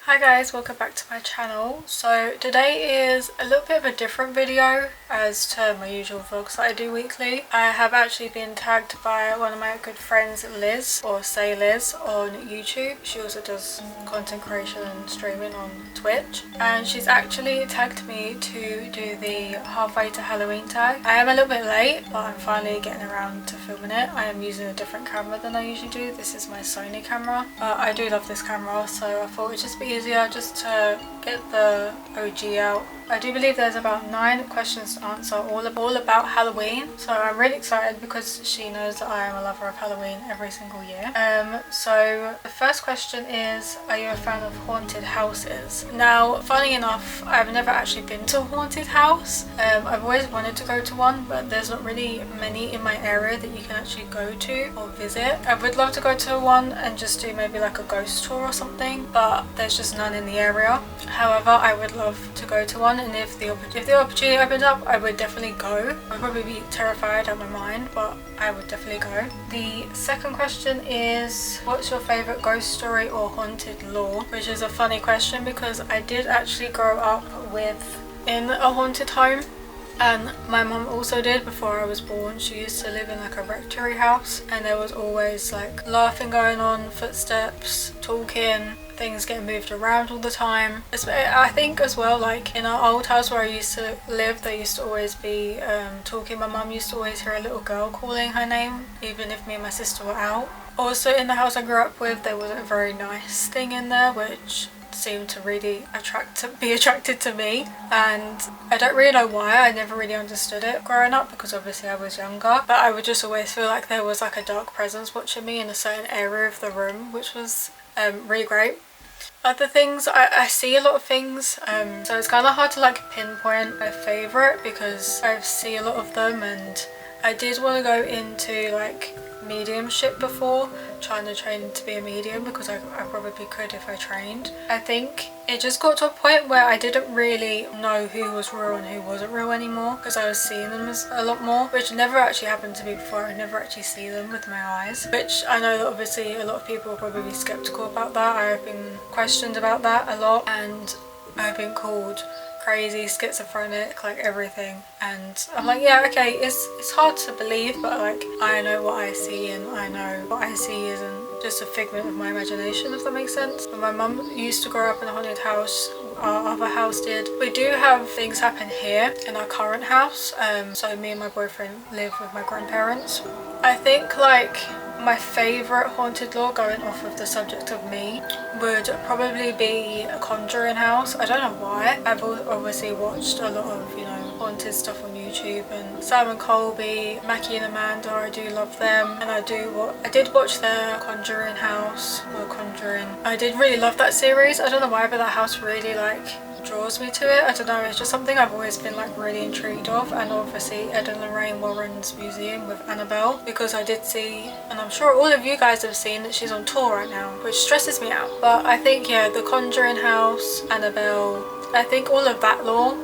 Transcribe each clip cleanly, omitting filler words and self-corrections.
Hi guys, welcome back to my channel. So today is a little bit of a different video as to my usual vlogs that I do weekly. I have actually been tagged by one of my good friends, Liz, or Say Liz, on YouTube. She also does content creation and streaming on Twitch, and she's actually tagged me to do the halfway to Halloween tag. I am a little bit late, but I'm finally getting around to filming it. I am using a different camera than I usually do. This is my Sony camera, but I do love this camera, so I thought it'd just be easier just to get the OG out. I do believe there's about 9 questions to answer, all about Halloween, so I'm really excited because she knows that I am a lover of Halloween every single year. So the first question is, are you a fan of haunted houses? Now, funny enough, I've never actually been to a haunted house. I've always wanted to go to one, but there's not really many in my area that you can actually go to or visit. I would love to go to one and just do maybe like a ghost tour or something, but there's just none in the area. However, I would love to go to one, and if the opportunity opened up, I would definitely go. I'd probably be terrified out of my mind, but I would definitely go. The second question is, what's your favourite ghost story or haunted lore? Which is a funny question because I did actually grow up in a haunted home, and my mum also did before I was born. She used to live in like a rectory house, and there was always like laughing going on, footsteps, talking, things getting moved around all the time. I think as well, like in our old house where I used to live, there used to always be talking. My mum used to always hear a little girl calling her name, even if me and my sister were out. Also in the house I grew up with, there was a very nice thing in there which seemed to really be attracted to me, and I don't really know why. I never really understood it growing up because obviously I was younger, but I would just always feel like there was like a dark presence watching me in a certain area of the room, which was really great. Other things, I see a lot of things, so it's kind of hard to like pinpoint a favourite because I see a lot of them, and I did want to go into like mediumship before, trying to train to be a medium because I probably could if I trained. I think it just got to a point where I didn't really know who was real and who wasn't real anymore because I was seeing them a lot more, which never actually happened to me before. I never actually see them with my eyes, which I know that obviously a lot of people will probably be skeptical about that. I've been questioned about that a lot, and I've been called crazy, schizophrenic, like everything, and I'm like, yeah, okay, it's hard to believe, but like I know what I see, and I know what I see isn't just a figment of my imagination, if that makes sense. But my mum used to grow up in a haunted house. Our other house did. We do have things happen here in our current house, so me and my boyfriend live with my grandparents. I think like my favourite haunted lore, going off of the subject of me, would probably be a Conjuring house. I don't know why. I've obviously watched a lot of, haunted stuff on YouTube, and Simon Colby, Mackie and Amanda, I do love them, and I did watch their Conjuring house, or Conjuring. I did really love that series. I don't know why, but that house really like draws me to it. I don't know, it's just something I've always been like really intrigued of. And obviously Ed and Lorraine Warren's museum with Annabelle, because I did see, and I'm sure all of you guys have seen, that she's on tour right now, which stresses me out. But I think, yeah, the Conjuring house, Annabelle, I think all of that lore,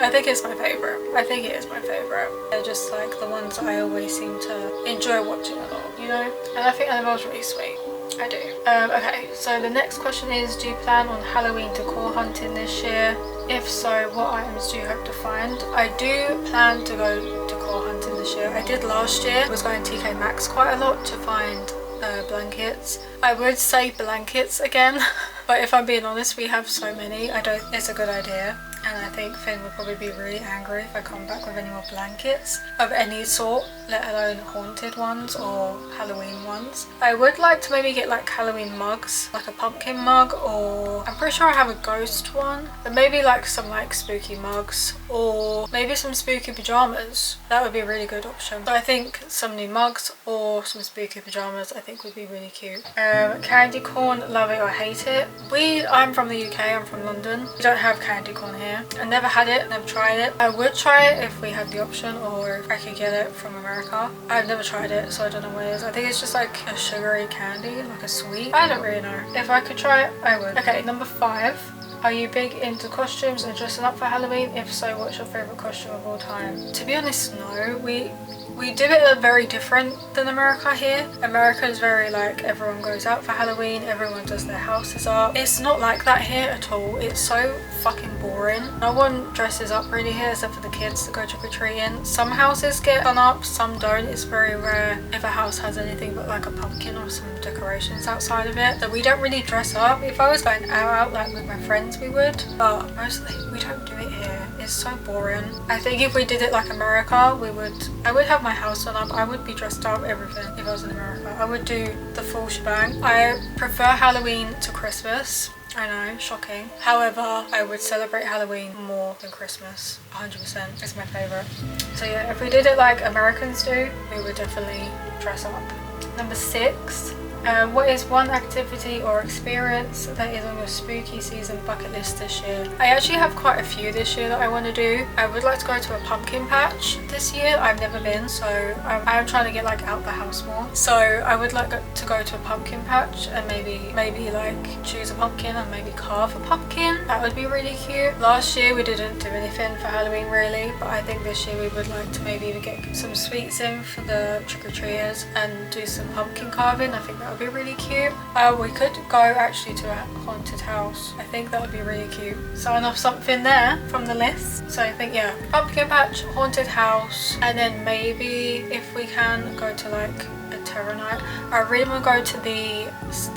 I think it's my favourite. I think it is my favourite. They're just like the ones that I always seem to enjoy watching a lot, and I think Annabelle's really sweet. I do. Okay, so the next question is, do you plan on Halloween decor hunting this year? If so, what items do you hope to find? I do plan to go decor hunting this year. I did last year. I was going TK Maxx quite a lot to find blankets. I would say blankets again, but if I'm being honest, we have so many. It's a good idea. And I think Finn would probably be really angry if I come back with any more blankets of any sort, let alone haunted ones or Halloween ones. I would like to maybe get like Halloween mugs, like a pumpkin mug, or I'm pretty sure I have a ghost one, but maybe like some like spooky mugs, or maybe some spooky pajamas. That would be a really good option. So I think some new mugs or some spooky pajamas I think would be really cute. Candy corn, love it or hate it. I'm from the UK, I'm from London. We don't have candy corn here. I never had it, never tried it. I would try it if we had the option, or if I could get it from America. I've never tried it, so I don't know what it is. I think it's just like a sugary candy, like a sweet. I don't really know. If I could try it, I would. Okay, number 5. Are you big into costumes and dressing up for Halloween? If so, what's your favourite costume of all time? To be honest, no. We do it very different than America here. America is very like everyone goes out for Halloween, everyone does their houses up. It's not like that here at all. It's so fucking boring. No one dresses up really here except for the kids that go trick-or-treating. Some houses get done up, some don't. It's very rare if a house has anything but like a pumpkin or some decorations outside of it. So we don't really dress up. If I was going out like with my friends we would, but mostly we don't do it here. It's so boring. I think if we did it like America, I would have my house done up. I would be dressed up, everything. If I was in America, I would do the full shebang. I prefer Halloween to Christmas. I know, shocking. However, I would celebrate Halloween more than Christmas. 100%. It's my favourite. So yeah, if we did it like Americans do, we would definitely dress up. Number 6. What is one activity or experience that is on your spooky season bucket list this year? I actually have quite a few this year that I want to do. I would like to go to a pumpkin patch this year. I've never been, so I'm trying to get like out the house more. So I would like to go to a pumpkin patch and maybe like choose a pumpkin and maybe carve a pumpkin. That would be really cute. Last year we didn't do anything for Halloween really, but I think this year we would like to maybe get some sweets in for the trick-or-treaters and do some pumpkin carving. I think that would be really cute. We could go actually to a haunted house. I think that would be really cute. Sign off something there from the list. So I think yeah, pumpkin patch, haunted house, and then maybe if we can go to like a terror night. I really want to go to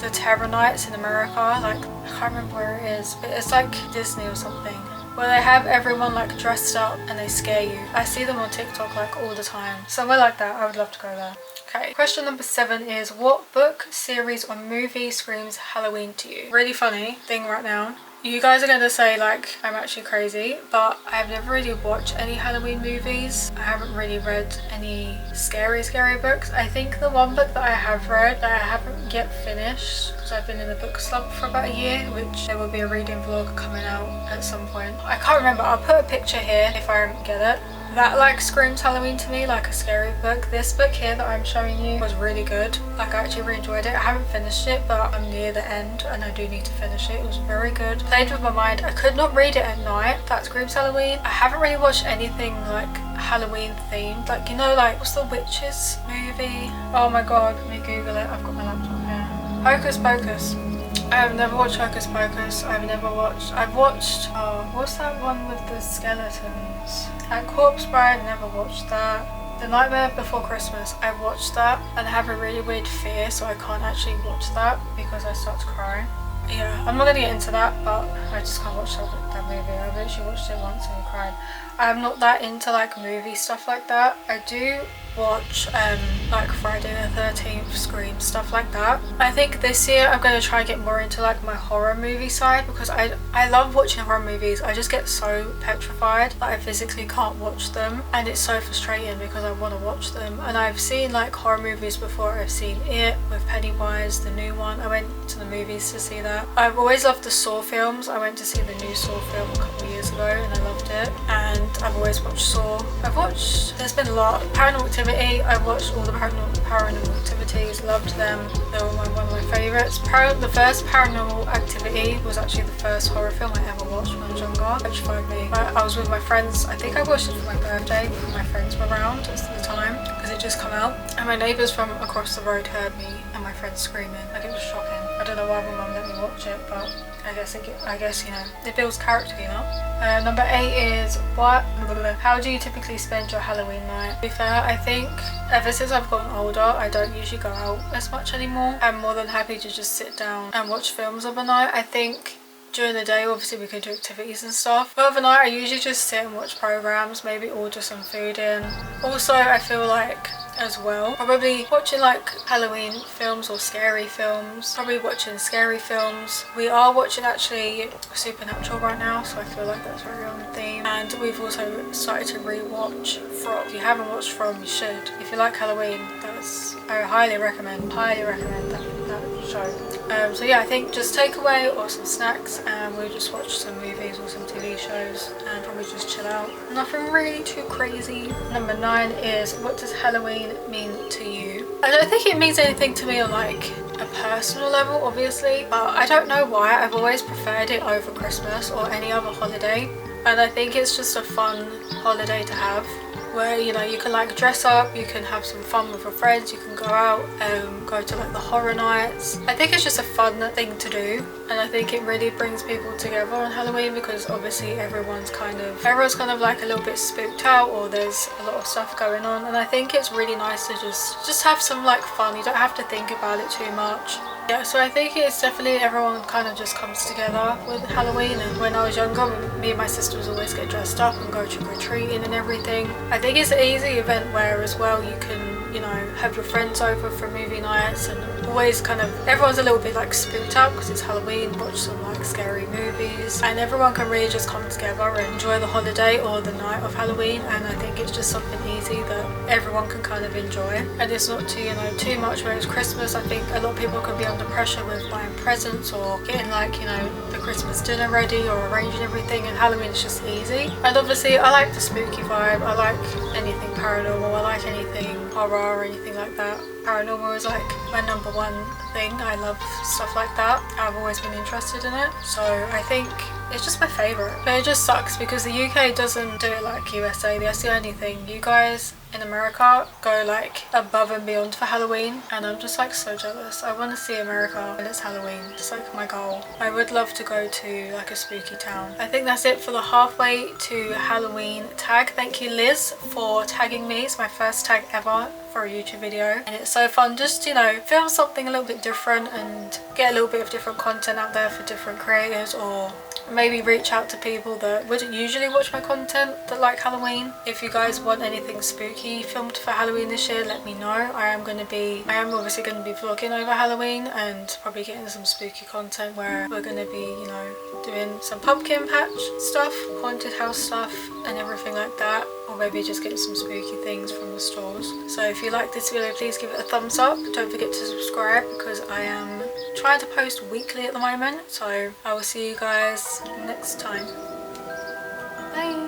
the terror nights in America. Like I can't remember where it is, but it's like Disney or something, where they have everyone like dressed up and they scare you. I see them on TikTok like all the time. Somewhere like that, I would love to go there. Okay, question number 7 is what book, series or movie screams Halloween to you? Really funny thing right now. You guys are going to say like I'm actually crazy, but I've never really watched any Halloween movies. I haven't really read any scary books. I think the one book that I have read that I haven't yet finished, because I've been in a book slump for about a year, which there will be a reading vlog coming out at some point. I can't remember. I'll put a picture here if I get it. That like screams Halloween to me, like a scary book. This book here that I'm showing you was really good. Like I actually really enjoyed it. I haven't finished it, but I'm near the end and I do need to finish it. It was very good. Played with my mind. I could not read it at night. That screams Halloween. I haven't really watched anything like Halloween themed. Like, you know, like what's the Witches movie? Oh my god, let me Google it. I've got my laptop here. Hocus Pocus. I have never watched Hocus Pocus. I've watched, oh, what's that one with the skeletons? And Corpse Bride, never watched that. The Nightmare Before Christmas, I watched that and I have a really weird fear, so I can't actually watch that because I start to cry. Yeah, I'm not going to get into that, but I just can't watch that movie. I literally watched it once and cried. I'm not that into like movie stuff like that. I do watch like Friday the 13th, Scream, stuff like that. I think this year I'm going to try and get more into like my horror movie side, because I love watching horror movies. I just get so petrified that I physically can't watch them, and it's so frustrating because I want to watch them. And I've seen like horror movies before. I've seen It with Pennywise, the new one. I went to the movies to see that. I've always loved the Saw films. I went to see the new Saw film a couple of years ago and I loved it. And I've always watched Saw. There's been a lot. Paranormal Activity, I watched all the Paranormal Activities, loved them. They were one of my favourites. The first Paranormal Activity was actually the first horror film I ever watched when I was younger, which fired me. I was with my friends. I think I watched it for my birthday because my friends were around at the time, because it just come out. And my neighbours from across the road heard me and my friends screaming. Like, it was shocking. I don't know why my mum let me watch it, but I guess you know, it builds character, you know. Number 8 is how do you typically spend your Halloween night? To be fair, I think ever since I've gotten older, I don't usually go out as much anymore. I'm more than happy to just sit down and watch films overnight. I think during the day, obviously, we can do activities and stuff. But overnight, I usually just sit and watch programs, maybe order some food in. Also, I feel like as well, probably watching like Halloween films or scary films. Probably watching scary films. We are watching actually Supernatural right now, so I feel like that's very on theme. And we've also started to rewatch From. If you haven't watched From, you should. If you like Halloween, I highly recommend that show. So yeah, I think just takeaway or some snacks, and we'll just watch some movies or some TV shows and probably just chill out. Nothing really too crazy. Number 9 is what does Halloween mean to you? I don't think it means anything to me on like a personal level, obviously, but I don't know why. I've always preferred it over Christmas or any other holiday, and I think it's just a fun holiday to have, where, you know, you can like dress up, you can have some fun with your friends, you can go out and go to like the horror nights. I think it's just a fun thing to do, and I think it really brings people together on Halloween, because obviously everyone's kind of like a little bit spooked out, or there's a lot of stuff going on, and I think it's really nice to just have some like fun. You don't have to think about it too much. Yeah, so I think it's definitely everyone kind of just comes together with Halloween. And when I was younger, me and my sisters always get dressed up and go trick-or-treating and everything. I think it's an easy event where as well you can, you know, have your friends over for movie nights, and always kind of everyone's a little bit like spooked out because it's Halloween, watch some like scary movies, and everyone can really just come together and enjoy the holiday or the night of Halloween. And I think it's just something easy that everyone can kind of enjoy, and it's not too, you know, too much. Whereas Christmas, I think a lot of people can be under pressure with buying presents or getting like, you know, the Christmas dinner ready or arranging everything, and Halloween is just easy. And obviously I like the spooky vibe, I like anything paranormal, I like anything horror or anything like that. Paranormal is like my number one thing. I love stuff like that. I've always been interested in it, so I think it's just my favourite. But it just sucks because the UK doesn't do it like USA. That's the only thing. You guys in America go like above and beyond for Halloween, and I'm just like so jealous. I want to see America when it's Halloween. It's like my goal. I would love to go to like a spooky town. I think that's it for the halfway to Halloween tag. Thank you, Liz, for tagging me. It's my first tag ever for a YouTube video, and it's so fun just, you know, film something a little bit different and get a little bit of different content out there for different creators, or maybe reach out to people that wouldn't usually watch my content that like Halloween. If you guys want anything spooky filmed for Halloween this year, let me know. I am obviously going to be vlogging over Halloween and probably getting some spooky content where we're going to be, you know, doing some pumpkin patch stuff, haunted house stuff and everything like that, or maybe just getting some spooky things from the stores. So if you like this video, please give it a thumbs up. Don't forget to subscribe because I am trying to post weekly at the moment. So I will see you guys next time. Bye.